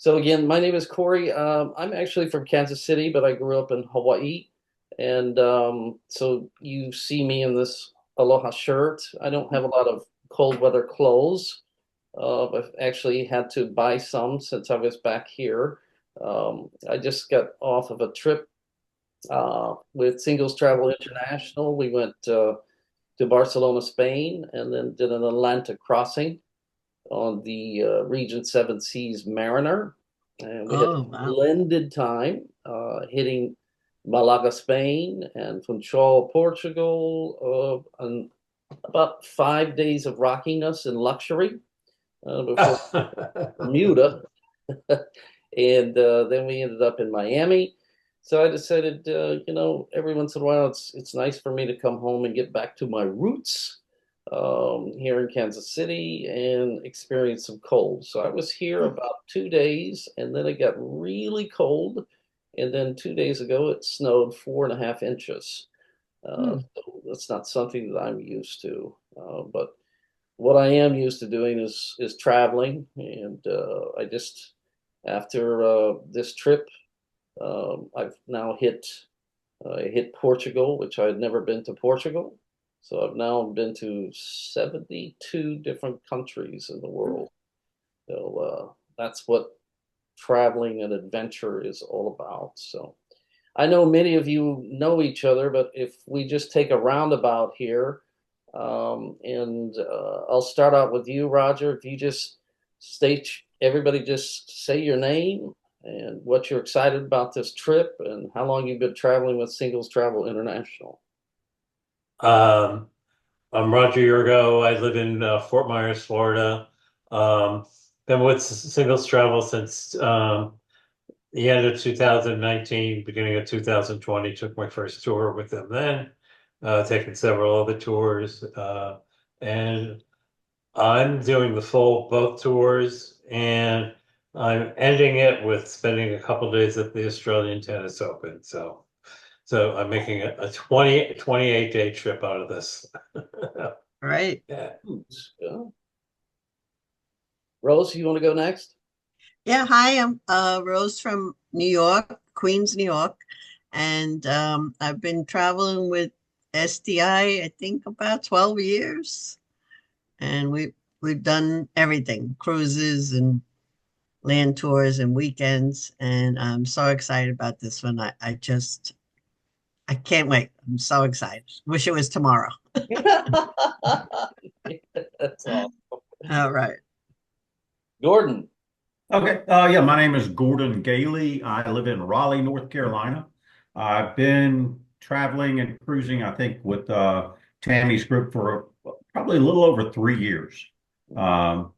So again, my name is Corey. I'm actually from Kansas City, but I grew up in Hawaii. And so you see me in this Aloha shirt. I don't have a lot of cold weather clothes. I've actually had to buy some since I was back here. I just got off of a trip with Singles Travel International. We went to Barcelona, Spain, and then did an Atlantic crossing on the Region 7 Seas Mariner. And we had Oh, a wow. blended time hitting Malaga, Spain, and Funchal, Portugal, and about 5 days of rockiness and luxury before Bermuda. And then we ended up in Miami. So I decided, every once in a while, it's nice for me to come home and get back to my roots here in Kansas City and experience some cold. So I was here about 2 days, and then it got really cold. And then 2 days ago, it snowed 4.5 inches. Hmm. So that's not something that I'm used to. But what I am used to doing is traveling, and I just after this trip, I've now hit Portugal, which I had never been to Portugal. So I've now been to 72 different countries in the world. So that's what traveling and adventure is all about. So I know many of you know each other, but if we just take a roundabout here, and I'll start out with you, Roger. If you just state, everybody just say your name and what you're excited about this trip and how long you've been traveling with Singles Travel International. Um, I'm Roger Yurgo. I live in Fort Myers, Florida. Um, Been with Singles Travel since the end of 2019, beginning of 2020. Took my first tour with them then, taken several other tours. And I'm doing the full both tours, and I'm ending it with spending a couple days at the Australian Tennis Open. So I'm making a 28 day trip out of this. Right. Yeah. Yeah. Rose, you want to go next? Yeah. Hi, I'm Rose from New York, Queens, New York. And I've been traveling with SDI, I think about 12 years. And we've done everything, cruises and land tours and weekends. And I'm so excited about this one. I can't wait. I'm so excited. Wish it was tomorrow. That's awesome. All right. Gordon. Okay. Yeah, my name is Gordon Gailey. I live in Raleigh, North Carolina. I've been traveling and cruising, I think, with Tammy's group for probably a little over 3 years. Um,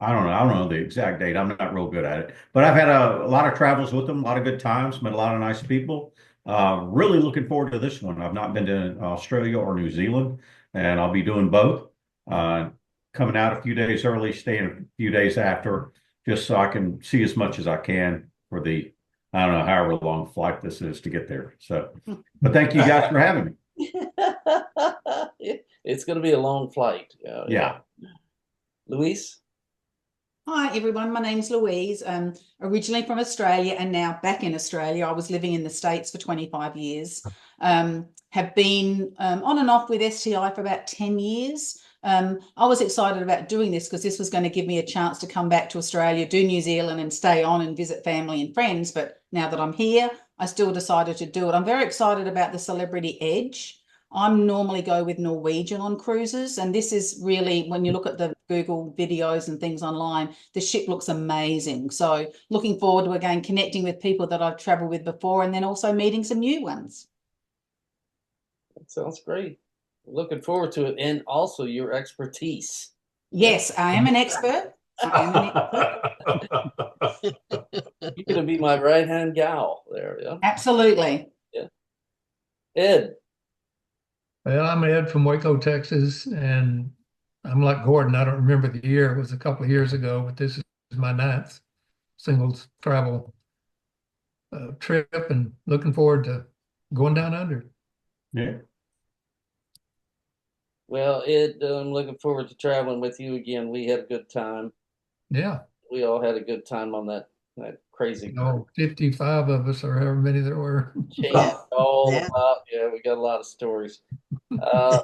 I don't know the exact date. I'm not real good at it, but I've had a lot of travels with them, a lot of good times, met a lot of nice people. Really looking forward to this one. I've not been to Australia or New Zealand, and I'll be doing both. Uh, Coming out a few days early, staying a few days after, just so I can see as much as I can for the, I don't know, however long flight this is to get there. So, but thank you guys for having me. It's going to be a long flight. Yeah, yeah. Yeah. Luis? Hi everyone, my name's Louise. Originally from Australia and now back in Australia. I was living in the States for 25 years. Have been on and off with STI for about 10 years. I was excited about doing this because this was going to give me a chance to come back to Australia, do New Zealand and stay on and visit family and friends. But now that I'm here, I still decided to do it. I'm very excited about the Celebrity Edge. I'm normally go with Norwegian on cruises, and this is really, when you look at the Google videos and things online, the ship looks amazing. So looking forward to again connecting with people that I've traveled with before, and then also meeting some new ones. That sounds great. Looking forward to it. And also your expertise. Yeah. Yes, I am an expert. I am an expert. You're going to be my right hand gal there. Yeah. Absolutely. Yeah. Ed. Well, I'm Ed from Waco, Texas, and I'm like Gordon. I don't remember the year. It was a couple of years ago, but this is my ninth singles travel trip and looking forward to going down under. Yeah. Well, Ed, I'm looking forward to traveling with you again. We had a good time. Yeah. We all had a good time on that that crazy You group. know, 55 of us or however many there were. Chant all Yeah. about, yeah, we got a lot of stories. Uh,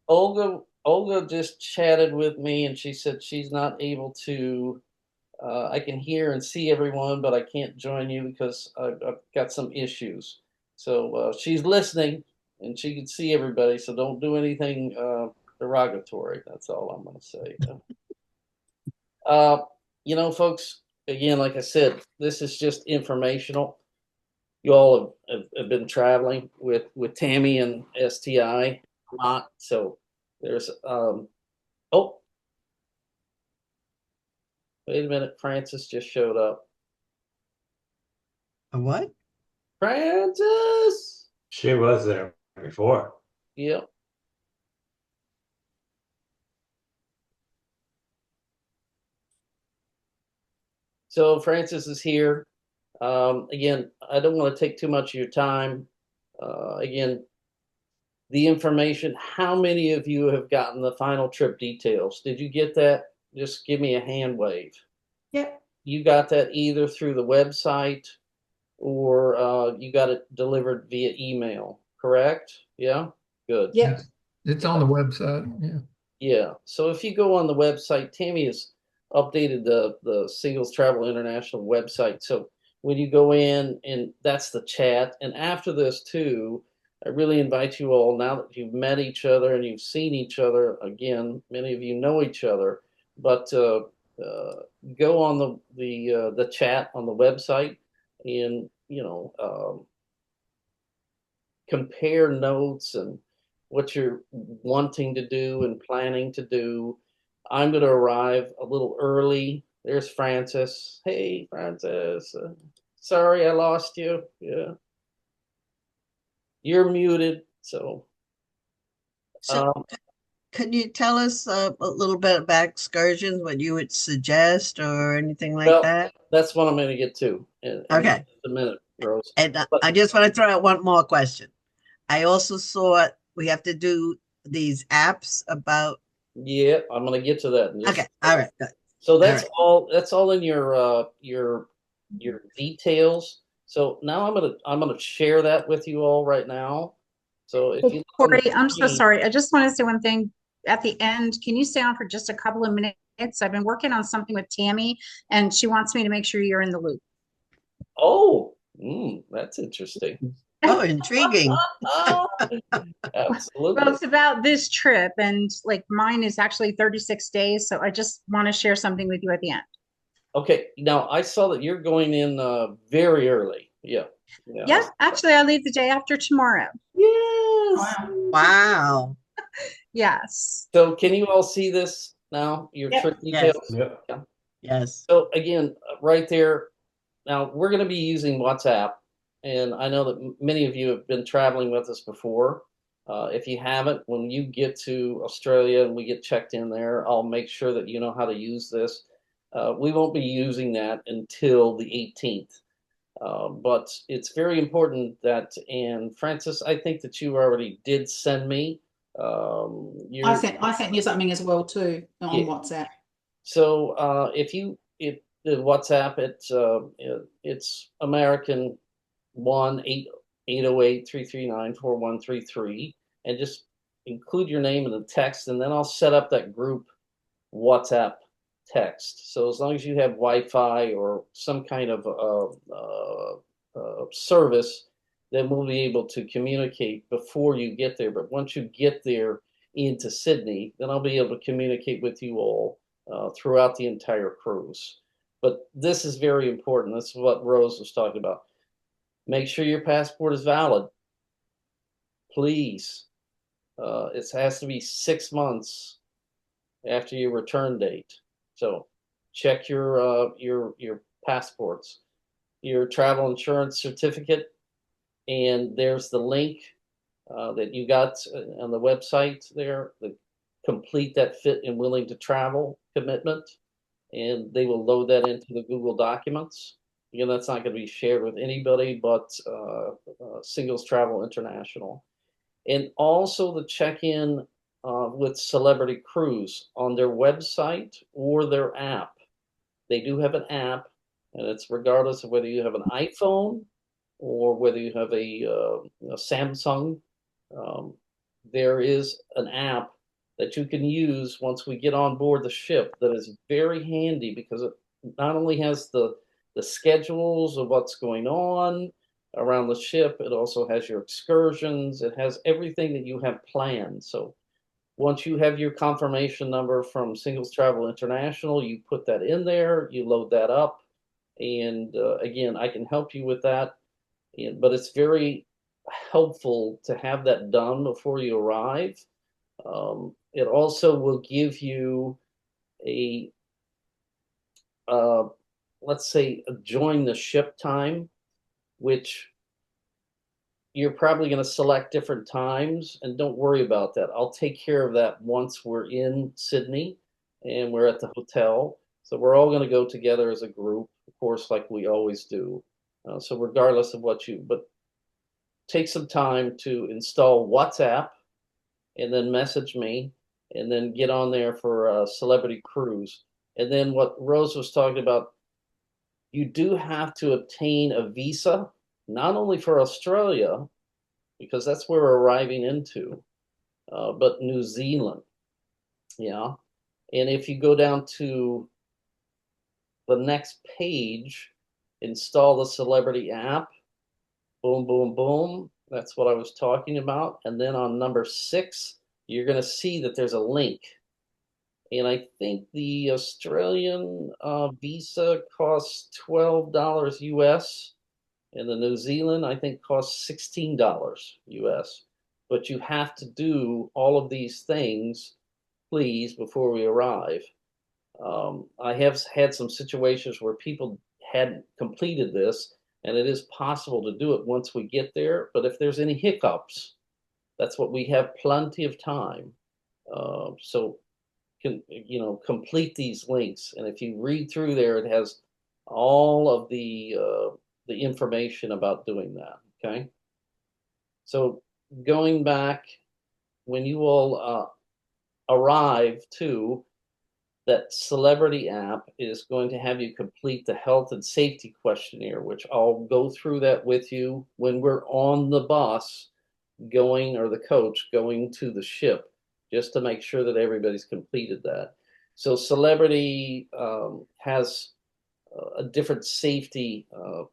Olga just chatted with me and she said she's not able to. I can hear and see everyone, but I can't join you because I've got some issues. So she's listening and she can see everybody. So don't do anything derogatory. That's all I'm going to say. Uh, folks, again, like I said, this is just informational. You all have been traveling with Tammy and STI a lot. So there's, oh, wait a minute. Francis just showed up. A what? Francis! She was there before. Yep. So Francis is here. Again, I don't want to take too much of your time. Again, the information, how many of you have gotten the final trip details? Did you get that? Just give me a hand wave. Yep. You got that either through the website or you got it delivered via email, correct? Yeah? Good. Yep. It's on the website. Yeah. Yeah. So if you go on the website, Tammy has updated the Singles Travel International website. So when you go in, and that's the chat. And after this too, I really invite you all, now that you've met each other and you've seen each other again, many of you know each other, but go on the chat on the website and compare notes and what you're wanting to do and planning to do. I'm going to arrive a little early. There's Francis. Hey, Francis. Sorry I lost you. Yeah. You're muted. So, So could you tell us a little bit about excursions, what you would suggest or anything like well, that? that's what I'm going to get to in Okay. a minute, Rose. And But I just want to throw out one more question. I also saw we have to do these apps about. yeah, I'm going to get to that in just Okay. a All second. right. Good. So All that's right. all. That's all in your details. So now I'm gonna share that with you all right now. So if Hey, you look on the Corey, I'm so screen, sorry. I just want to say one thing at the end. Can you stay on for just a couple of minutes? I've been working on something with Tammy, and she wants me to make sure you're in the loop. oh, that's interesting. Oh, intriguing. Well, Absolutely. it's about this trip, and like mine is actually 36 days. So I just want to share something with you at the end. Okay. Now I saw that you're going in very early. Yeah. Yeah. Yeah, actually, I leave the day after tomorrow. Yes. Wow. Wow. Yes. So can you all see this now? Your Yep. trip Yes. details. Yeah. Yeah. Yes. So again, right there. Now we're going to be using WhatsApp, and I know that many of you have been traveling with us before. If you haven't, when you get to Australia and we get checked in there, I'll make sure that you know how to use this. We won't be using that until the 18th, but it's very important that. And Francis, I think that you already did send me I your sent you something as well too on yeah. WhatsApp. So if the WhatsApp, it's American 1-888-339-4133, and just include your name in the text, and then I'll set up that group WhatsApp text. So as long as you have Wi-Fi or some kind of service, then we'll be able to communicate before you get there. But once you get there into Sydney, then I'll be able to communicate with you all throughout the entire cruise. But this is very important. This is what Rose was talking about. Make sure your passport is valid. Please. It has to be 6 months after your return date. So check your passports, your travel insurance certificate, and there's the link that you got on the website there. The complete that fit and willing to travel commitment, and they will load that into the Google Documents. Again, that's not going to be shared with anybody but Singles Travel International. And also the check-in with Celebrity Cruise on their website or their app. They do have an app, and it's regardless of whether you have an iPhone or whether you have a Samsung. Um, there is an app that you can use once we get on board the ship that is very handy because it not only has the schedules of what's going on around the ship, it also has your excursions, it has everything that you have planned. So once you have your confirmation number from Singles Travel International, you put that in there, you load that up, and again, I can help you with that. But it's very helpful to have that done before you arrive. It also will give you a, uh, let's say, a join the ship time, which you're probably going to select different times, and don't worry about that. I'll take care of that once we're in Sydney and we're at the hotel. So we're all going to go together as a group, of course, like we always do. So regardless of but take some time to install WhatsApp and then message me and then get on there for a celebrity cruise. And then what Rose was talking about, you do have to obtain a visa, not only for Australia, because that's where we're arriving into, but New Zealand. Yeah. And if you go down to the next page, install the celebrity app, boom, boom, boom. That's what I was talking about. And then on number 6, you're going to see that there's a link. And I think the Australian visa costs $12 US, and the New Zealand, I think, costs $16 US. But you have to do all of these things, please, before we arrive. I have had some situations where people hadn't completed this, and it is possible to do it once we get there. But if there's any hiccups, that's what we have plenty of time. So complete these links, and if you read through there, it has all of the information about doing that. Okay. So going back, when you all arrive to that celebrity app is going to have you complete the health and safety questionnaire, which I'll go through that with you when we're on the bus going, or the coach going to the ship, just to make sure that everybody's completed that. So celebrity has a different safety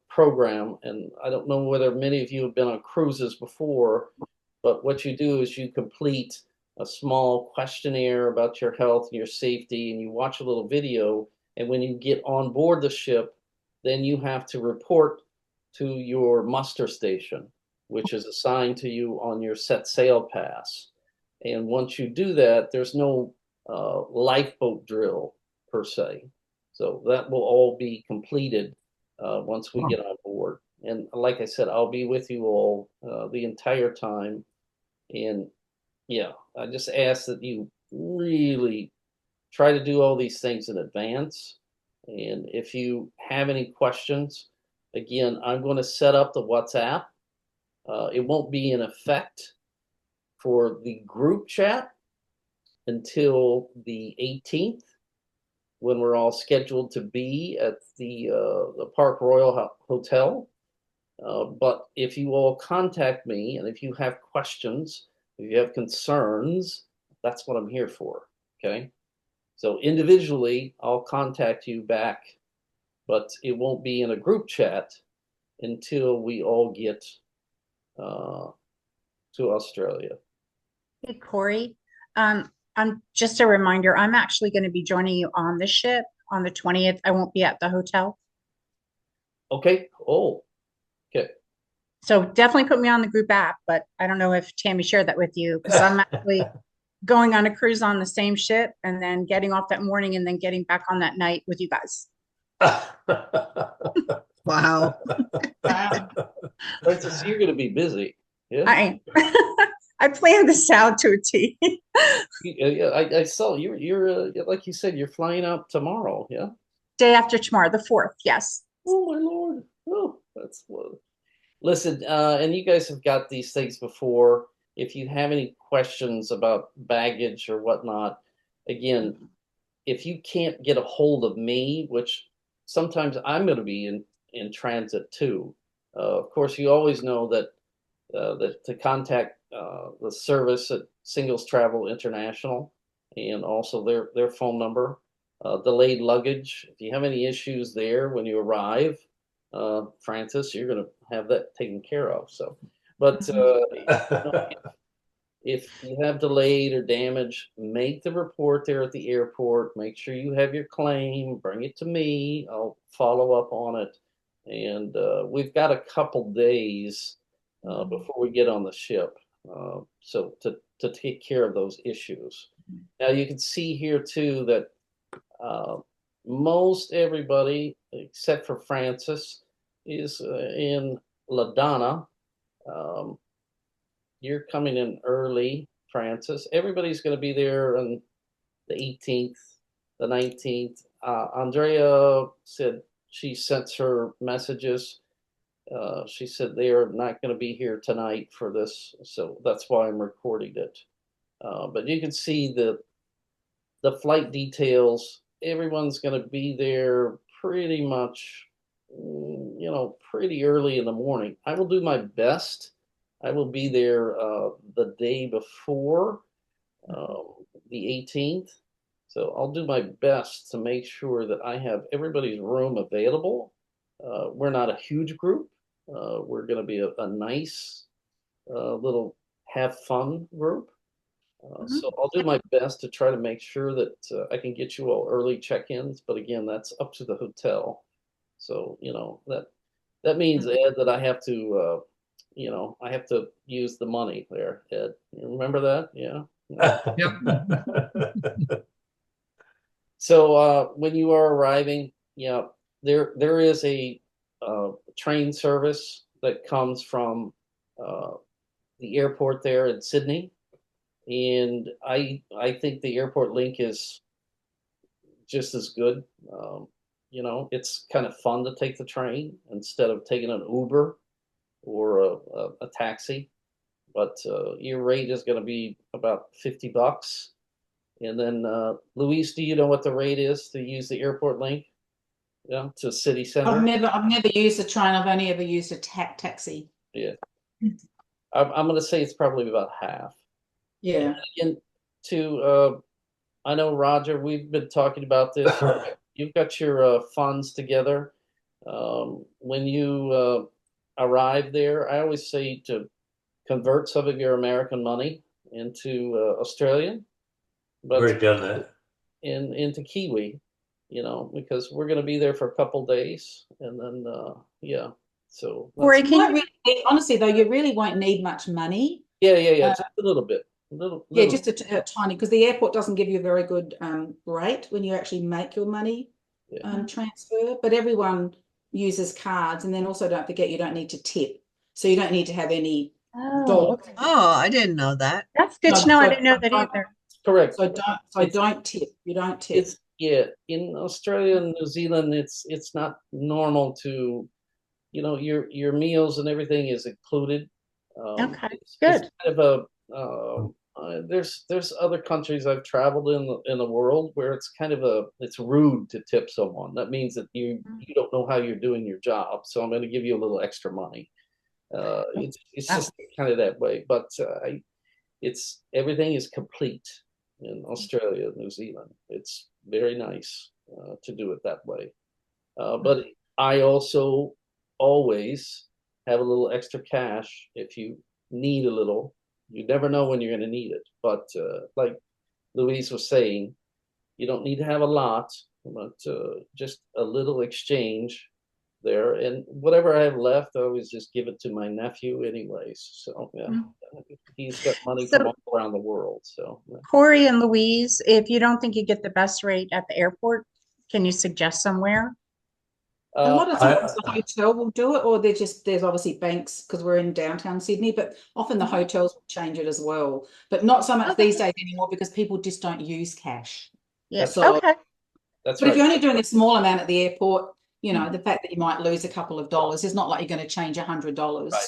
program, and I don't know whether many of you have been on cruises before, but what you do is you complete a small questionnaire about your health and your safety, and you watch a little video, and when you get on board the ship, then you have to report to your muster station, which is assigned to you on your set sail pass. And once you do that, there's no lifeboat drill per se. So that will all be completed once we get on board. And like I said, I'll be with you all the entire time. And yeah, I just ask that you really try to do all these things in advance. And if you have any questions, again, I'm going to set up the WhatsApp. It won't be in effect for the group chat until the 18th, when we're all scheduled to be at the Park Royal Hotel. But if you all contact me, and if you have questions, if you have concerns, that's what I'm here for. Okay. So individually, I'll contact you back, but it won't be in a group chat until we all get to Australia. Hey, Corey, I'm just a reminder, I'm actually going to be joining you on the ship on the 20th. I won't be at the hotel. Okay. Oh, okay. So definitely put me on the group app, but I don't know if Tammy shared that with you, because I'm actually going on a cruise on the same ship and then getting off that morning and then getting back on that night with you guys. Wow. Francis, you're going to be busy. Yeah. I planned this out to a T. Yeah, I saw you're like you said, you're flying out tomorrow. Yeah. Day after tomorrow, the 4th. Yes. Oh my Lord. Oh, that's what. Listen, and you guys have got these things before. If you have any questions about baggage or whatnot, again, if you can't get a hold of me, which sometimes I'm going to be in transit too. Of course, you always know that to contact the service at Singles Travel International and also their phone number. Delayed luggage. If you have any issues there when you arrive, Francis, you're going to have that taken care of. So, but if you have delayed or damage, make the report there at the airport. Make sure you have your claim. Bring it to me. I'll follow up on it. And we've got a couple days before we get on the ship, so to take care of those issues. Now you can see here too that most everybody except for Francis is in La Donna. You're coming in early, Francis. Everybody's going to be there on the 18th, the 19th. Andrea said she sent her messages. She said they are not going to be here tonight for this, so that's why I'm recording it. But you can see the flight details. Everyone's going to be there pretty much, pretty early in the morning. I will do my best. I will be there the day before, the 18th. So I'll do my best to make sure that I have everybody's room available. We're not a huge group. We're going to be a nice little have fun group. So I'll do my best to try to make sure that I can get you all early check-ins. But again, that's up to the hotel. So, that means, Ed, that I have to, I have to use the money there, Ed. You remember that? Yeah. Yep. So when you are arriving, there is a train service that comes from the airport there in Sydney, and I think the airport link is just as good. It's kind of fun to take the train instead of taking an Uber or a taxi, but your rate is going to be about $50. And then, Luis, do you know what the rate is to use the airport link? Yeah, to city center. I've never used a train. I've only ever used a taxi. Yeah, I'm going to say it's probably about half. Yeah. And I know, Roger, we've been talking about this. You've got your funds together. When you arrive there, I always say to convert some of your American money into Australian. But We've done that. into Kiwi, because we're going to be there for a couple days, and then So Corey, can you honestly though, you really won't need much money. Yeah, just a little bit, yeah, just a tiny, because the airport doesn't give you a very good rate when you actually make your money transfer. But everyone uses cards, and then also don't forget you don't need to tip, so you don't need to have any dollars. okay. Oh, I didn't know that. That's good to know. I didn't know that either. Correct. So don't tip. You don't tip. It's in Australia and New Zealand, it's not normal to, your meals and everything is included. Okay, good. It's kind of there's other countries I've traveled in the world where it's kind of it's rude to tip someone. That means that you don't know how you're doing your job, so I'm going to give you a little extra money. It's just kind of that way, but it's everything is complete in Australia, New Zealand. It's very nice to do it that way. But I also always have a little extra cash if you need a little. You never know when you're going to need it. But like Louise was saying, you don't need to have a lot, but just a little exchange there. And whatever I have left, I always just give it to my nephew anyways. So yeah, he's got money from all around the world. So Corey and Louise, if you don't think you get the best rate at the airport, can you suggest somewhere? A lot of times the hotel will do it, or there's obviously banks because we're in downtown Sydney, but often the hotels will change it as well. But not so much these days anymore because people just don't use cash. Yeah. So, okay. That's but right. if you're only doing a small amount at the airport, the fact that you might lose a couple of dollars is not like you're going to change $100. Right.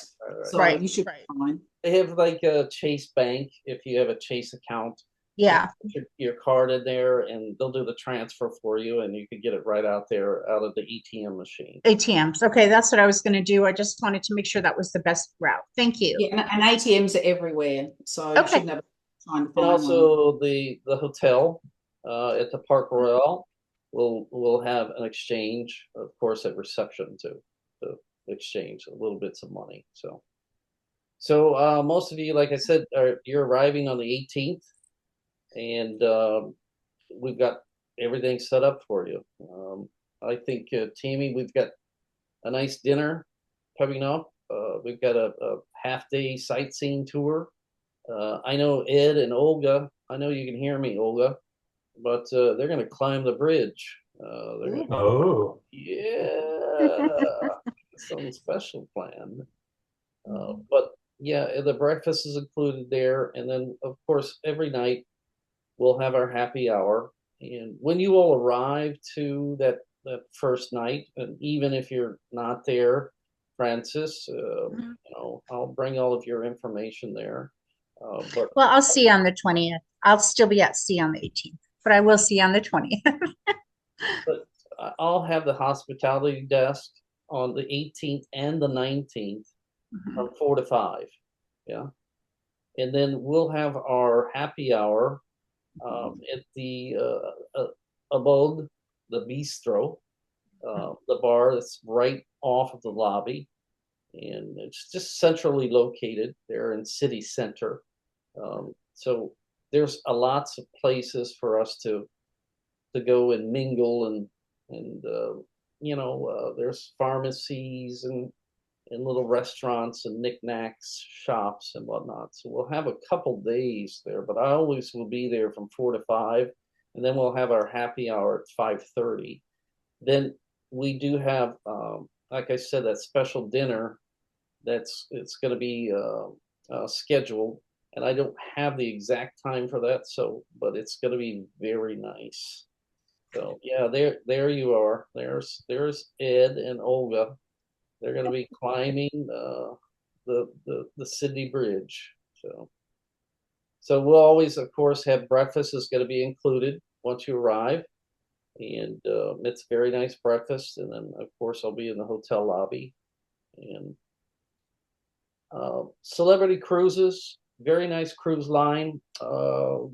So you should be fine. They have like a Chase Bank if you have a Chase account. Yeah. Put your card in there, and they'll do the transfer for you, and you can get it right out there out of the ATM machine. ATMs. Okay, that's what I was going to do. I just wanted to make sure that was the best route. Thank you. Yeah, and ATMs are everywhere, so you Okay. shouldn't have a time to And find one. also the hotel at the Park Royal will have an exchange, of course, at reception to exchange a little bits of money. So most of you, like I said, you're arriving on the 18th, and we've got everything set up for you. I think, Tammy, we've got a nice dinner coming up. We've got a half-day sightseeing tour. I know Ed and Olga. I know you can hear me, Olga, but they're going to climb the bridge. They're going to, Oh, yeah, something special planned. But yeah, the breakfast is included there, and then of course every night we'll have our happy hour. And when you all arrive to that first night, and even if you're not there, Francis, I'll bring all of your information there. But Well, I'll see you on the 20th. I'll still be at sea on the 18th, but I will see you on the 20th. but I'll have the hospitality desk on the 18th and the 19th from 4 to 5. Yeah. And then we'll have our happy hour at the abode, the bistro, the bar that's right off of the lobby. And it's just centrally located there in city center. So there's lots of places for us to go and mingle, and there's pharmacies and little restaurants and knickknacks shops and whatnot. So we'll have a couple days there, but I always will be there from 4 to 5, and then we'll have our happy hour at 5:30. Then we do have, like I said, that special dinner it's going to be scheduled, and I don't have the exact time for that. But it's going to be very nice. So yeah, there you are. There's Ed and Olga. They're going to be climbing the Sydney Bridge. So we'll always, of course, have breakfast is going to be included once you arrive, and it's a very nice breakfast. And then, of course, I'll be in the hotel lobby. And celebrity cruises, very nice cruise line,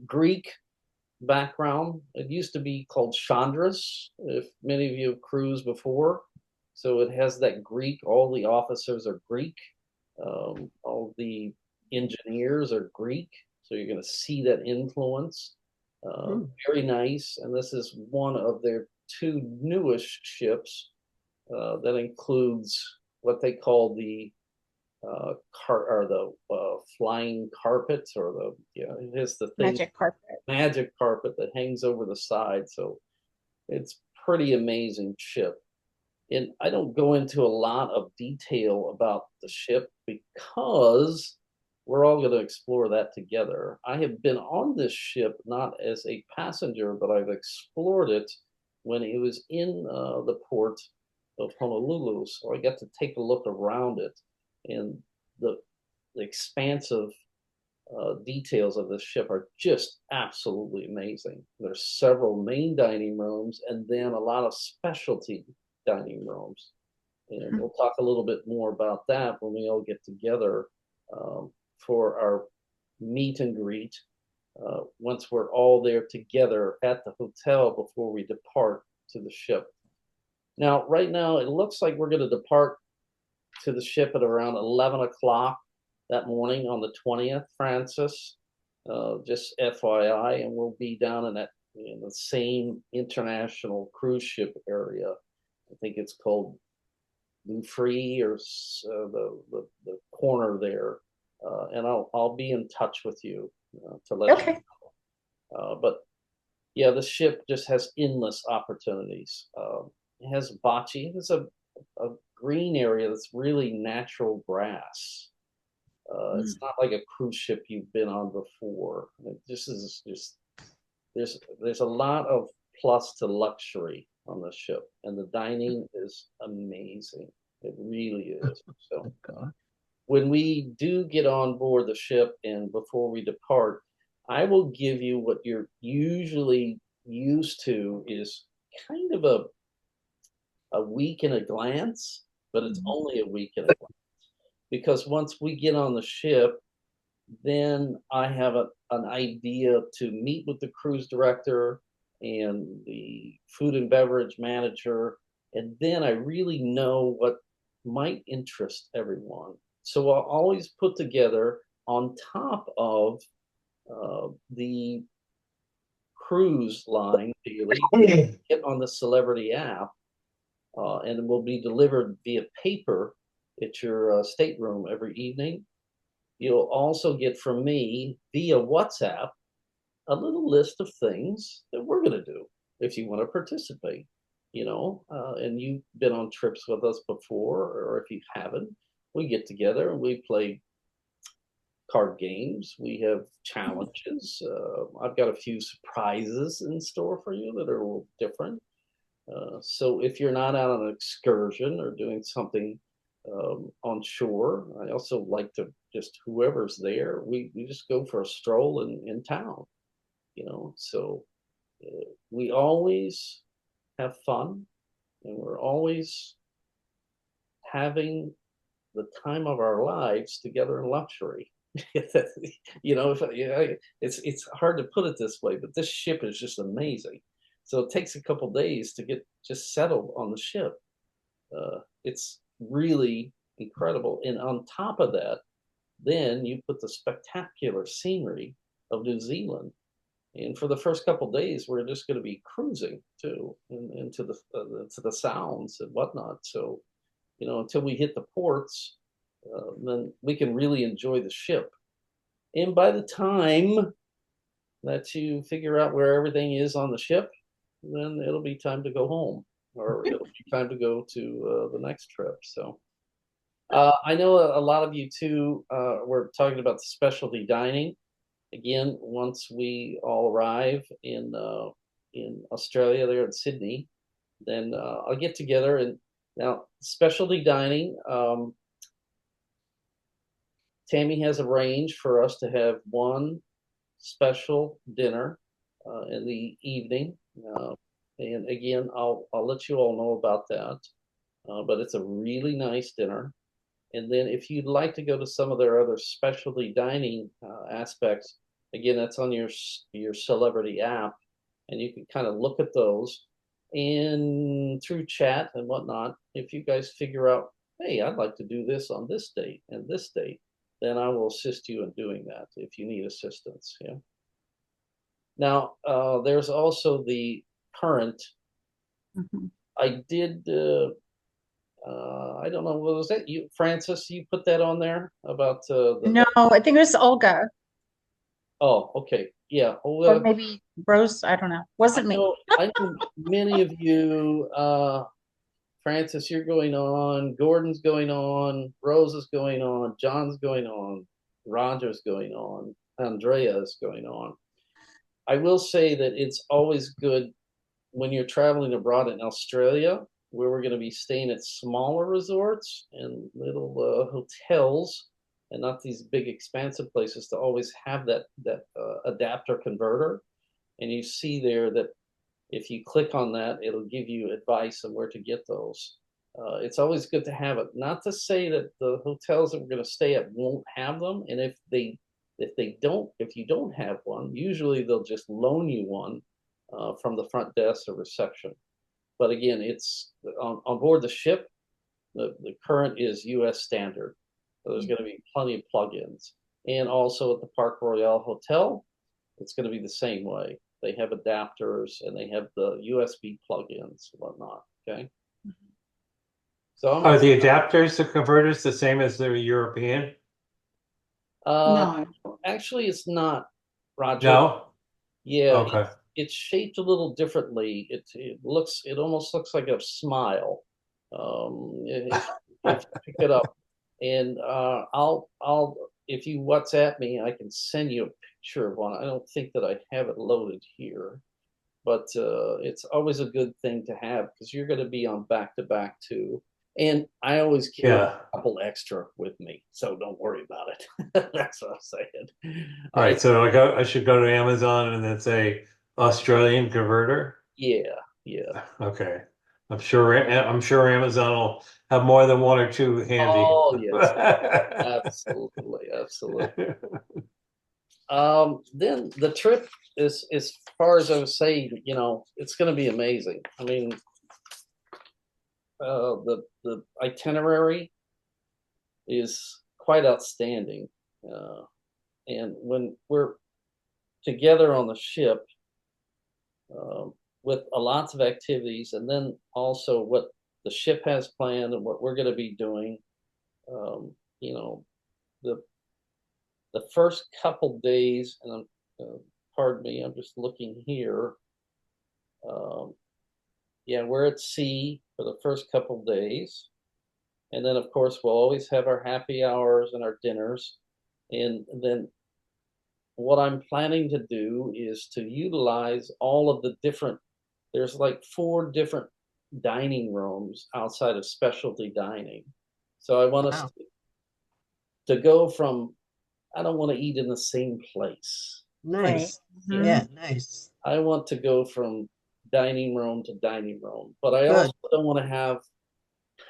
Greek background. It used to be called Chandras, if many of you have cruised before. So it has that Greek, all the officers are Greek, all the engineers are Greek. So you're going to see that influence. Very nice. And this is one of their two newest ships that includes what they call the flying carpet, or it has the thing, magic carpet that hangs over the side. So it's pretty amazing ship. And I don't go into a lot of detail about the ship because we're all going to explore that together. I have been on this ship not as a passenger, but I've explored it when it was in the port of Honolulu. So I got to take a look around it, and the expansive details of this ship are just absolutely amazing. There's several main dining rooms, and then a lot of specialty dining rooms. And we'll talk a little bit more about that when we all get together for our meet and greet once we're all there together at the hotel before we depart to the ship. Now, right now, it looks like we're going to depart to the ship at around 11 o'clock that morning on the 20th, Francis. Just FYI, and we'll be down in the same international cruise ship area. I think it's called Blue Free, or the corner there. And I'll be in touch with you to let you know. But yeah, the ship just has endless opportunities. It has bocce. It's a green area that's really natural grass. It's not like a cruise ship you've been on before. This is just there's a lot of plus to luxury on the ship, and the dining is amazing. It really is. So when we do get on board the ship and before we depart, I will give you what you're usually used to is kind of a week in a glance, but it's only a week in a glance. Because once we get on the ship, then I have an idea to meet with the cruise director and the food and beverage manager. And then I really know what might interest everyone. So I'll always put together on top of the cruise line daily, get on the Celebrity app, and it will be delivered via paper at your stateroom every evening. You'll also get from me via WhatsApp a little list of things that we're going to do if you want to participate, and you've been on trips with us before, or if you haven't, we get together and we play card games. We have challenges. I've got a few surprises in store for you that are a little different. So if you're not out on an excursion or doing something on shore, I also like to just whoever's there, we just go for a stroll in town, So we always have fun, and we're always having the time of our lives together in luxury. It's hard to put it this way, but this ship is just amazing. So it takes a couple days to get just settled on the ship. It's really incredible. And on top of that, then you put the spectacular scenery of New Zealand. And for the first couple days, we're just going to be cruising too, into the sounds and whatnot. So, until we hit the ports, then we can really enjoy the ship. And by the time that you figure out where everything is on the ship, then it'll be time to go home, or it'll be time to go to the next trip. So I know a lot of you too were talking about the specialty dining. Again, once we all arrive in Australia, there in Sydney, then I'll get together. And now specialty dining, Tammy has arranged for us to have one special dinner in the evening. And again, I'll let you all know about that. But it's a really nice dinner. And then if you'd like to go to some of their other specialty dining aspects, again, that's on your Celebrity app, and you can kind of look at those. And through chat and whatnot, if you guys figure out, hey, I'd like to do this on this date and this date, then I will assist you in doing that if you need assistance. Yeah. Now, there's also the current. I did. I don't know. Was that you, Francis? You put that on there about No, I think it was Olga, Oh, okay. Yeah. or maybe Rose. I don't know. Wasn't me. I know many of you. Francis, you're going on. Gordon's going on. Rose is going on. John's going on. Roger's going on. Andrea is going on. I will say that it's always good when you're traveling abroad in Australia, where we're going to be staying at smaller resorts and little hotels, and not these big expansive places, to always have that adapter converter. And you see there that if you click on that, it'll give you advice on where to get those. It's always good to have it. Not to say that the hotels that we're going to stay at won't have them, and if you don't have one, usually they'll just loan you one from the front desk or reception. But again, it's on board the ship. The current is U.S. standard. So there's going to be plenty of plugins, and also at the Park Royale Hotel, it's going to be the same way. They have adapters and they have the USB plugins and whatnot. Okay. So Are the adapters, the converters, the same as the European? No. Actually, it's not, Roger. No? Yeah, Okay. it's shaped a little differently. It almost looks like a smile. If you pick it up, and I'll if you WhatsApp me, I can send you a picture of one. I don't think that I have it loaded here, but it's always a good thing to have because you're going to be on back to back too. And I always carry Yeah. a couple extra with me, so don't worry about it. That's what I'm saying. All right. So I should go to Amazon and then say Australian converter. Yeah, yeah. Okay. I'm sure Amazon will have more than one or two handy. Oh, yes. Absolutely, absolutely. Then the trip is, as far as I was saying, it's going to be amazing. I mean, the itinerary is quite outstanding, and when we're together on the ship, um, with a lots of activities, and then also what the ship has planned and what we're going to be doing, um, you know, the first couple days, and pardon me, I'm just looking here. Um, yeah, we're at sea for the first couple days, and then of course we'll always have our happy hours and our dinners, and then what I'm planning to do is to utilize all of the different. There's like 4 different dining rooms outside of specialty dining, so I want us Wow. to go from. I don't want to eat in the same place. Right. Nice. Mhm. Yeah, nice. I want to go from dining room to dining room, but I also Good. don't want to have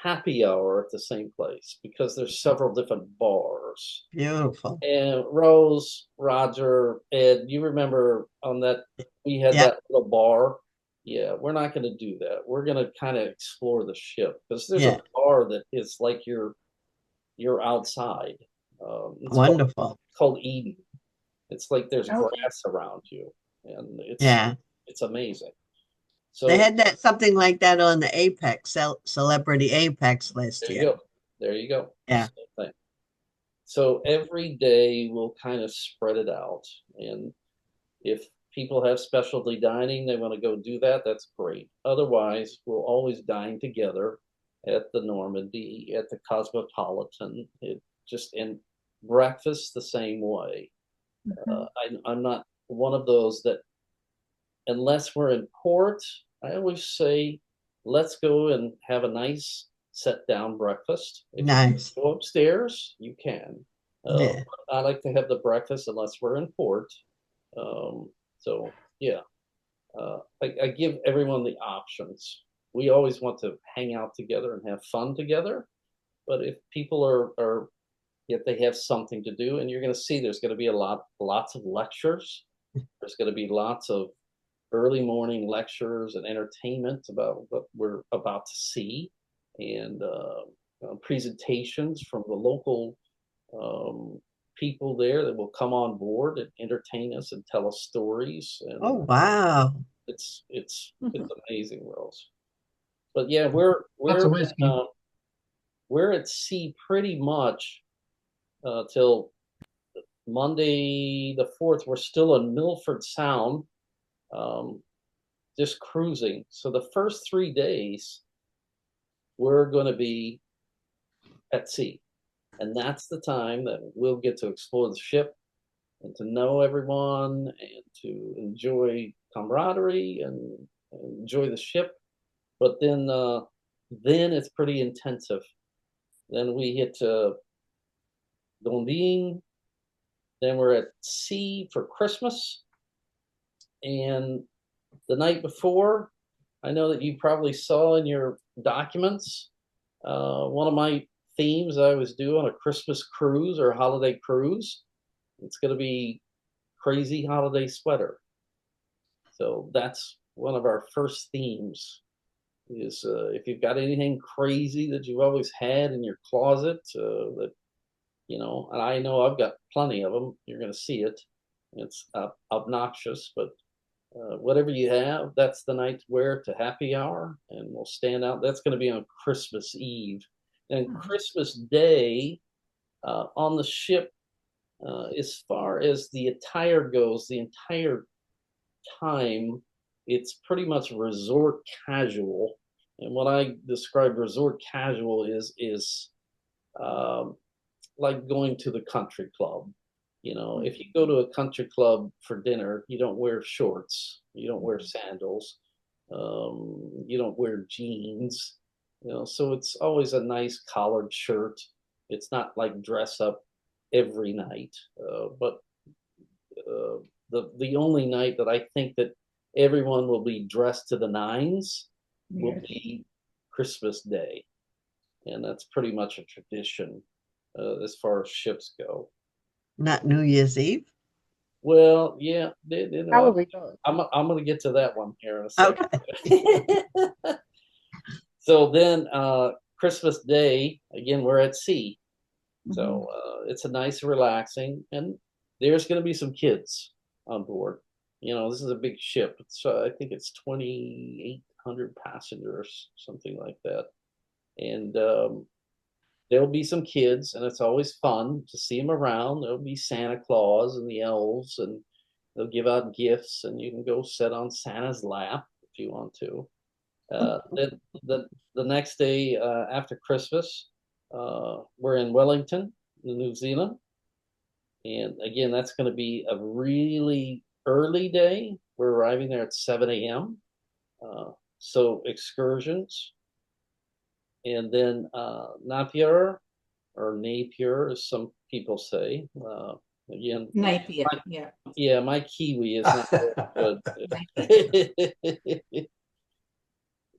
happy hour at the same place because there's several different bars. Beautiful. And Rose, Roger, Ed, you remember on that we had Yep. that little bar? Yeah, we're not going to do that. We're going to kind of explore the ship because there's Yeah. a bar that is like you're outside. It's Wonderful. called Eden. It's like there's Oh, grass around you, and Yeah. it's amazing. They So had that something like that on the Apex Celebrity Apex last there you year. go. There you go. Yeah. Same thing. So every day we'll kind of spread it out. And if people have specialty dining, they want to go do that, that's great. Otherwise, we'll always dine together at the Normandy, at the Cosmopolitan. It just and breakfast the same way. mhm. I'm not one of those that, unless we're in port, I always say, let's go and have a nice set down breakfast. If you Nice. go upstairs, you can. Yeah. I like to have the breakfast unless we're in port. So yeah, I give everyone the options. We always want to hang out together and have fun together. But if people are if they have something to do, and you're going to see, there's going to be lots of lectures. There's going to be lots of early morning lectures and entertainment about what we're about to see, and presentations from the local um, people there that will come on board and entertain us and tell us stories. Oh, And wow. it's amazing, Rose. But yeah, we're Lots we're of whiskey. we're at sea pretty much till Monday the 4th. We're still in Milford Sound, um, just cruising. So the first 3 days, we're going to be at sea. And that's the time that we'll get to explore the ship and to know everyone and to enjoy camaraderie and enjoy the ship. But then it's pretty intensive. Then we hit Dondine. Then we're at sea for Christmas. And the night before, I know that you probably saw in your documents, one of my themes I always do on a Christmas cruise or a holiday cruise, it's going to be crazy holiday sweater. So that's one of our first themes is if you've got anything crazy that you've always had in your closet that, and I know I've got plenty of them. You're going to see it. It's obnoxious, but whatever you have, that's the night to wear it to happy hour, and we'll stand out. That's going to be on Christmas Eve. And Christmas Day on the ship, as far as the attire goes, the entire time, it's pretty much resort casual. And what I describe resort casual is um, like going to the country club. If you go to a country club for dinner, you don't wear shorts, you don't wear sandals, you don't wear jeans. So it's always a nice collared shirt. It's not like dress up every night, but the only night that I think that everyone will be dressed to the nines will Yes. be Christmas Day, and that's pretty much a tradition as far as ships go. Not New Year's Eve. Well, yeah, Probably both. I'm going to get to that one here in a second. Okay. So then, Christmas Day, again, we're at sea. So it's a nice, relaxing, and there's going to be some kids on board. This is a big ship. I think it's 2,800 passengers, something like that. And there'll be some kids, and it's always fun to see them around. There'll be Santa Claus and the elves, and they'll give out gifts, and you can go sit on Santa's lap if you want to. Then the next day after Christmas, we're in Wellington, New Zealand, and again, that's going to be a really early day. We're arriving there at 7 a.m. So excursions, and then Napier or Napier, as some people say. Again, Napier, yeah. Yeah, my Kiwi is not good.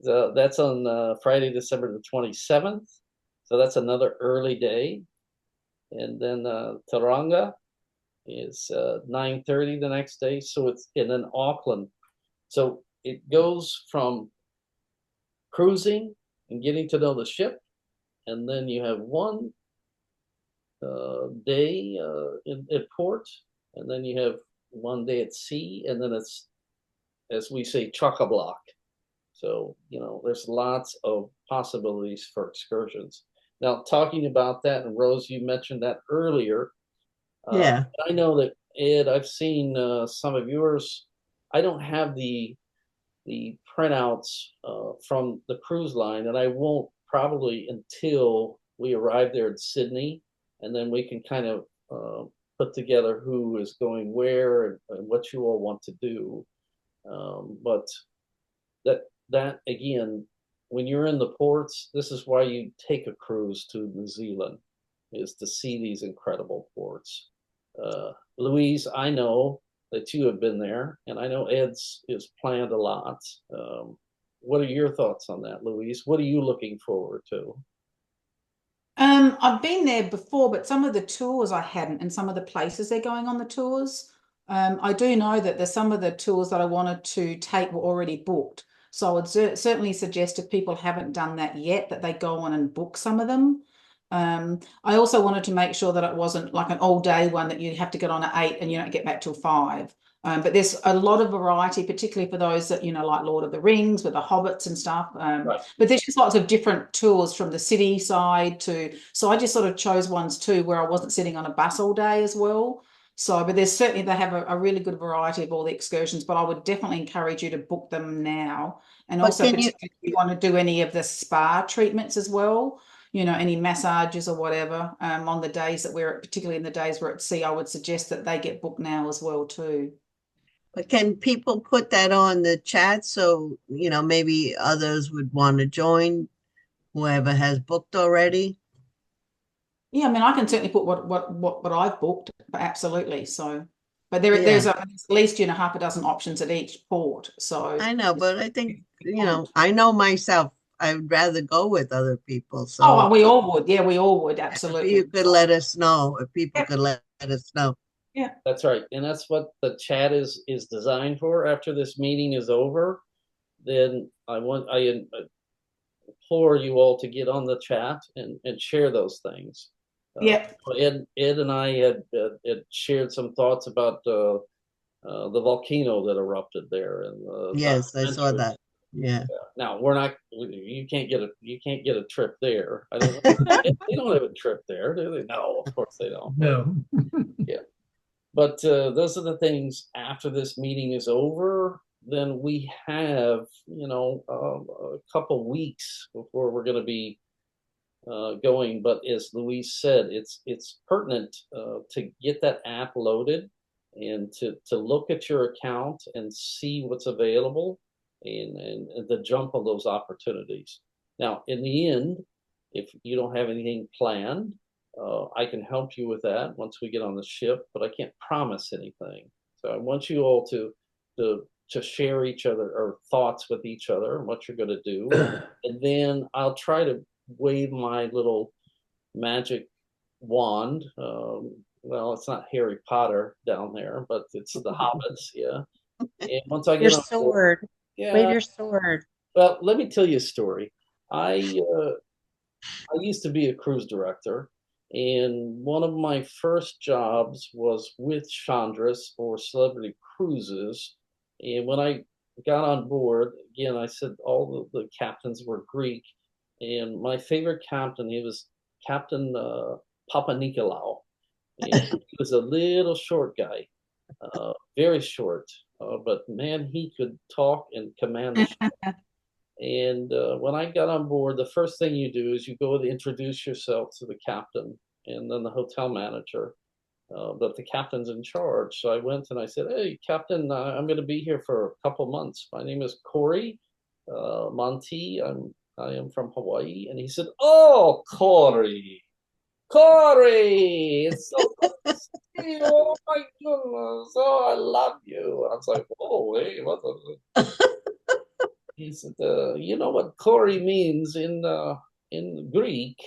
So that's on Friday, December the 27th. So that's another early day. And then Taranga is 9:30 the next day. So and then Auckland. So it goes from cruising and getting to know the ship, and then you have one day at port, and then you have one day at sea, and then it's, as we say, chock-a-block. So, there's lots of possibilities for excursions. Now, talking about that, and Rose, you mentioned that earlier. Yeah. I know that, Ed, I've seen some of yours. I don't have the printouts from the cruise line, and I won't probably until we arrive there in Sydney, and then we can kind of put together who is going where and what you all want to do. But that again, when you're in the ports, this is why you take a cruise to New Zealand, is to see these incredible ports. Louise, I know that you have been there, and I know Ed's is planned a lot. What are your thoughts on that, Louise? What are you looking forward to? I've been there before, but some of the tours I hadn't, and some of the places they're going on the tours. I do know that there's some of the tours that I wanted to take were already booked. So I would certainly suggest if people haven't done that yet, that they go on and book some of them. I also wanted to make sure that it wasn't like an all day one that you have to get on at 8 and you don't get back till 5. But there's a lot of variety, particularly for those that, like Lord of the Rings with the hobbits and stuff. Right. But there's just lots of different tours from the city side so I just sort of chose ones too where I wasn't sitting on a bus all day as well. So, but there's certainly, they have a really good variety of all the excursions, but I would definitely encourage you to book them now. And But also, particularly if you want to do any of the spa treatments as well, any massages or whatever, on the days that particularly in the days we're at sea, I would suggest that they get booked now as well too. But can people put that on the chat so, maybe others would want to join, whoever has booked already? Yeah, I mean, I can certainly put what I've booked, but absolutely. So, but Yeah. there's at least half a dozen options at each port. So I know, but I think, I know myself, I would rather go with other people. So oh, we all would. Yeah, we all would. if Absolutely. you could let us know, if people Yep. could let us know. Yeah. That's right, and that's what the chat is designed for. After this meeting is over, then I implore you all to get on the chat and share those things. Yep. Ed and I had shared some thoughts about the volcano that erupted there, and Yes, I saw that. Yeah. Now we're not. You can't get a trip there. I don't. They don't have a trip there, do they? No, of course they don't. No. Yeah. But those are the things after this meeting is over. Then we have, a couple weeks before we're going to be going. But as Louise said, it's pertinent to get that app loaded and to look at your account and see what's available and to jump on those opportunities. Now, in the end, if you don't have anything planned, I can help you with that once we get on the ship, but I can't promise anything. So I want you all to share each other or thoughts with each other and what you're going to do, and then I'll try to wave my little magic wand. Well, it's not Harry Potter down there, but it's the hobbits. Yeah. And once I Your get on board, sword. Wave yeah. your sword. Well, let me tell you a story. I used to be a cruise director, and one of my first jobs was with Chandra's for Celebrity Cruises. And when I got on board, again, I said all the captains were Greek, and my favorite captain, he was Captain Papa Nicolau. And he was a little short guy, very short, but man, he could talk and command the ship. And when I got on board, the first thing you do is you go and introduce yourself to the captain and then the hotel manager. But the captain's in charge. So I went and I said, "Hey, Captain, I'm going to be here for a couple months. My name is Corey Monty. I am from Hawaii." And he said, "Oh, Corey, Corey, it's so good to see you. Oh my goodness, oh, I love you." I was like, "Oh, hey, what the?" He said, "You know what Corey means in Greek?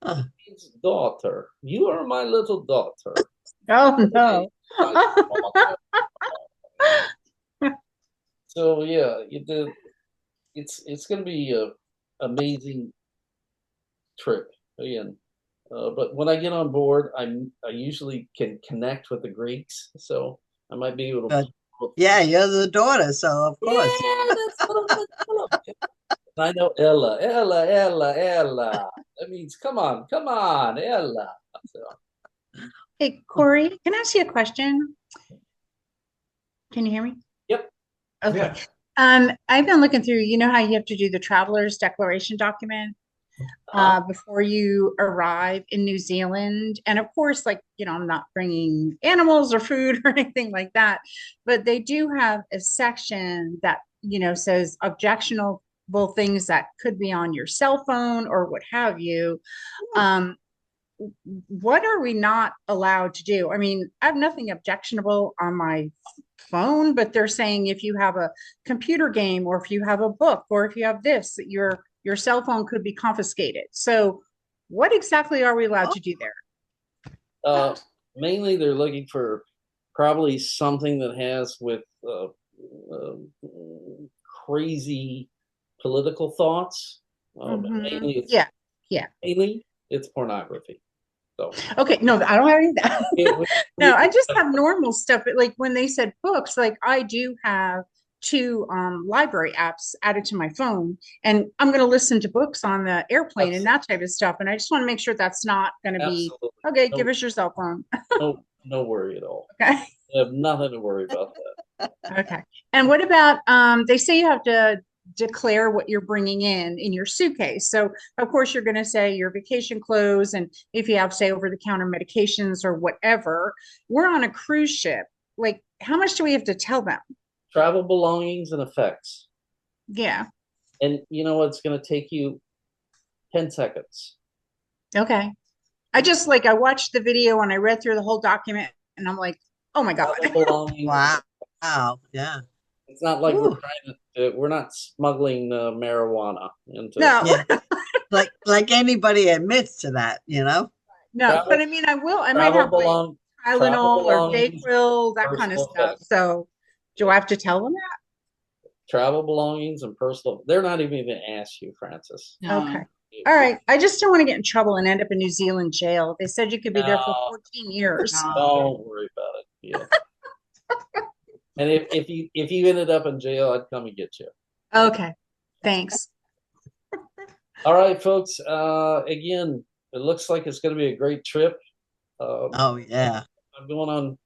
Uh, It means daughter. You are my little daughter." Oh no. So yeah, it's going to be a amazing trip again. But when I get on board, I usually can connect with the Greeks, so I might be able to. but yeah, you're the daughter, so of course. Yeah, that's what I'm. I know Ella, Ella, Ella, Ella. That means come on, Ella. So, Hey, Corey, can I ask you a question? Can you hear me? yep. Okay. Yeah. I've been looking through, you know how you have to do the traveler's declaration document before you arrive in New Zealand. And of course, like, I'm not bringing animals or food or anything like that, but they do have a section that, says objectionable things that could be on your cell phone or what have you. Um, what are we not allowed to do? I mean, I have nothing objectionable on my phone, but they're saying if you have a computer game or if you have a book or if you have this, that your cell phone could be confiscated. So what exactly are we allowed to do there? Mainly, they're looking for probably something that has with uh, crazy political thoughts. Mainly, it's Yeah. Yeah. mainly it's pornography. So Okay. No, I don't have any of that. it, No, I just have normal stuff. But like when they said books, like I do have two library apps added to my phone, and I'm going to listen to books on the airplane and that type of stuff. And I just want to make sure that's not going to be absolutely okay. Give us your cell phone. no worry at all. Okay. You have nothing to worry about that. Okay. And what about they say you have to declare what you're bringing in your suitcase. So of course you're going to say your vacation clothes and if you have say over the counter medications or whatever. We're on a cruise ship. Like how much do we have to tell them? Travel belongings and effects. Yeah. And you know it's going to take you 10 seconds. Okay. I watched the video and I read through the whole document and I'm like, oh my God. Travel belongings. Wow. Wow. Yeah. It's not like Ooh. we're not smuggling marijuana into. No. Yeah. Like anybody admits to that, No, Travel- but I mean, I might travel have like belong Tylenol or belongings, Dayquil, that kind of personal stuff. effects. So do I have to tell them that? travel belongings and personal. They're not even going to ask you, Francis. No. Okay. All right. I just don't want to get in trouble and end up in New Zealand jail. They said you could be there for No. 14 years. No. Don't worry about it. Yeah. And if you ended up in jail, I'd come and get you. Okay. Thanks. All right, folks. Again, it looks like it's going to be a great trip. Oh yeah. I'm going on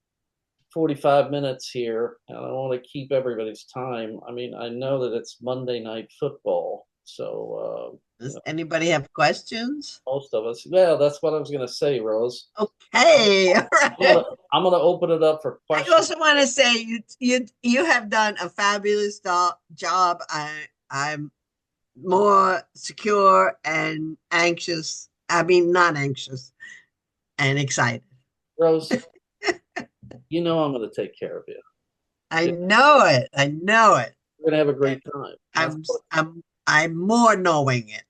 45 minutes here, and I want to keep everybody's time. I mean, I know that it's Monday Night Football, so Does anybody have questions? most of us. Well, that's what I was going to say, Rose. Okay. All right. I'm gonna open it up for I questions. also want to say you have done a fabulous job. I'm more secure and anxious. I mean, not anxious and excited. Rose, you know I'm going to take care of you. I know it. I know it. We're going to have a great time. I'm I'm more knowing it.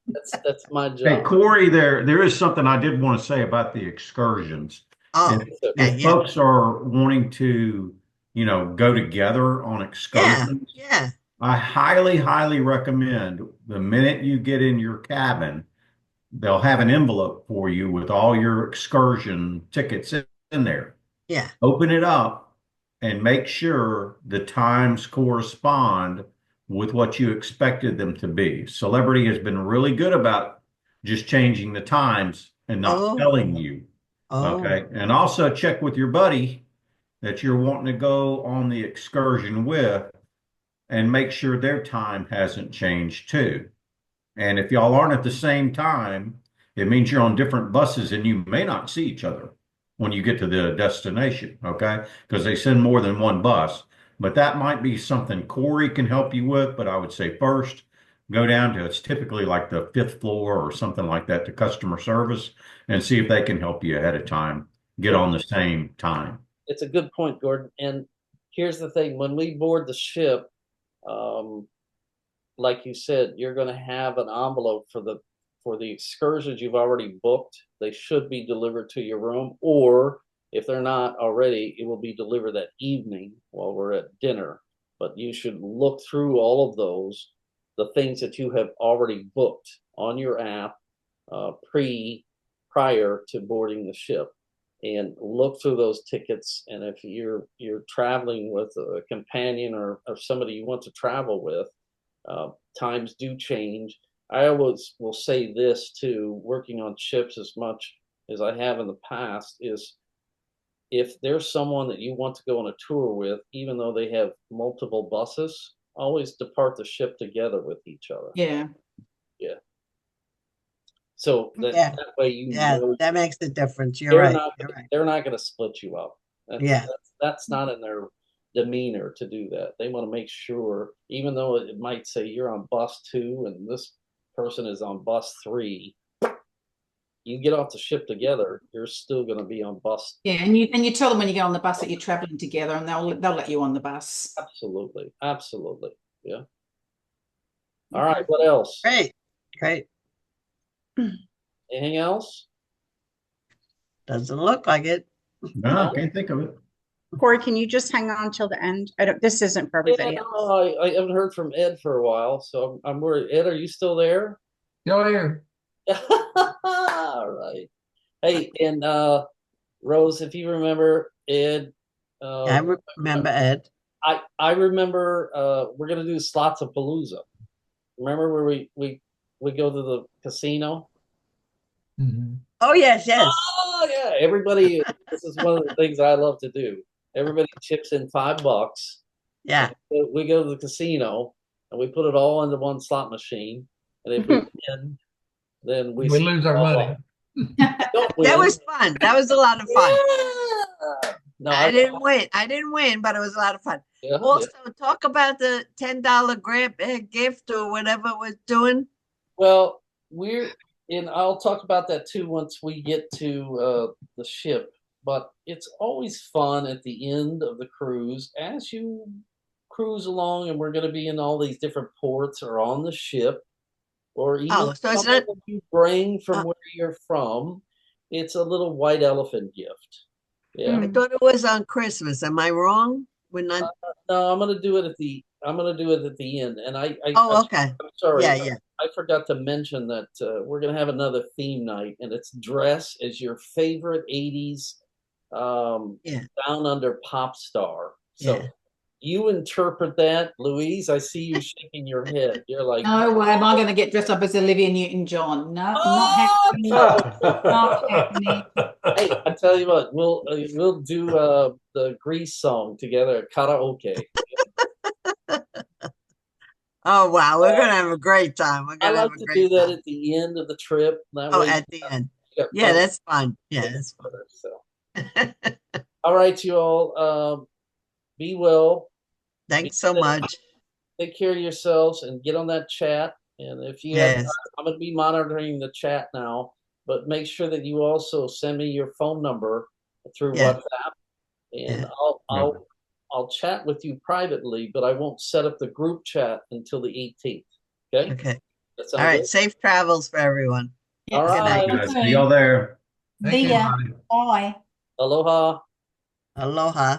That's my Hey, job. Corey, there is something I did want to say about the excursions. Oh, And okay, if yeah. folks are wanting to, go together on Yeah, excursions, yeah. I highly, highly recommend the minute you get in your cabin, they'll have an envelope for you with all your excursion tickets in there. Yeah. Open it up and make sure the times correspond with what you expected them to be. Celebrity has been really good about just changing the times and not Oh, telling you. oh, Okay. And also check with your buddy that you're wanting to go on the excursion with and make sure their time hasn't changed too. And if y'all aren't at the same time, it means you're on different buses and you may not see each other when you get to the destination, okay? Because they send more than one bus. But that might be something Corey can help you with. But I would say first, go down to it's typically like the fifth floor or something like that to customer service and see if they can help you ahead of time, get It, on the same time. it's a good point, Gordon. And here's the thing: when we board the ship, um, like you said, you're going to have an envelope for the excursions you've already booked. They should be delivered to your room, or if they're not already, it will be delivered that evening while we're at dinner. But you should look through all of those, the things that you have already booked on your app prior to boarding the ship, and look through those tickets. And if you're traveling with a companion or somebody you want to travel with, times do change. I always will say this too, working on ships as much as I have in the past, is if there's someone that you want to go on a tour with, even though they have multiple buses, always depart the ship together with each other. Yeah. Yeah. So yeah, that way you yeah. know That makes the difference. You're they're right. not You're right. they're not going to split you up. Yeah. That's not in their demeanor to do that. They want to make sure, even though it might say you're on bus 2 and this person is on bus 3, you get off the ship together, you're still going to be on bus. Yeah, and you tell them when you get on the bus that you're traveling together, and they'll let you on the bus. Absolutely, absolutely, yeah. All right, what else? Great. Great. Anything else? Doesn't look like it. No, I can't think of it. Corey, can you just hang on till the end? This isn't for Yeah, everybody else. no, I haven't heard from Ed for a while, so I'm worried. Ed, are you still there? Y'all here? All right. Hey, and Rose, if you remember Ed, I remember Ed. I remember we're gonna do Slots of Palooza. Remember where we go to the casino? Mhm. Oh, yes, yes. Oh yeah, everybody. This is one of the things I love to do. Everybody chips in $5. Yeah. We go to the casino and we put it all into one slot machine, and if we win, then we We lose our money. don't That win. was fun. That was a lot of fun. Yeah. No, I didn't win. I didn't win, but it was a lot of fun. yeah, Also, yeah. talk about the $10 gift or whatever it was doing. Well, and I'll talk about that too once we get to the ship. But it's always fun at the end of the cruise as you cruise along, and we're going to be in all these different ports or on the ship, or even Oh, so it's something not. that you bring from Uh, where you're from. It's a little white elephant gift. Yeah. I thought it was on Christmas. Am I wrong? We're not. No, I'm gonna do it at the end. And Oh, okay. I'm sorry, Yeah, yeah. I forgot to mention that we're gonna have another theme night, and it's dress as your favorite '80s Yeah. down under pop star. So Yeah. you interpret that, Louise. I see you shaking your head. You're like, No way am I going to get dressed up as Olivia Newton-John. No, not oh happening. no! Not happening. Hey, I tell you what, we'll do the Grease song together at karaoke. Oh, wow. We're going to have a great time. We're I going to have like a to great do that time. at the end of the trip. That Oh, way at the end. you got Yeah, fun that's fun. Yeah, that's fun. together. So, all right, you all, be well. Be Thanks so safe. much. Take care of yourselves and get on that chat. And if you have time, Yes. I'm going to be monitoring the chat now, but make sure that you also send me your phone number through Yeah. WhatsApp, and Yeah. I'll chat with you privately, but I won't set up the group chat until the 18th. Okay? Okay. That All sound right. good? Safe travels for everyone. All Yes, Good right. night. You guys, see y'all there. Thank see you. ya. Bye. Aloha. Aloha.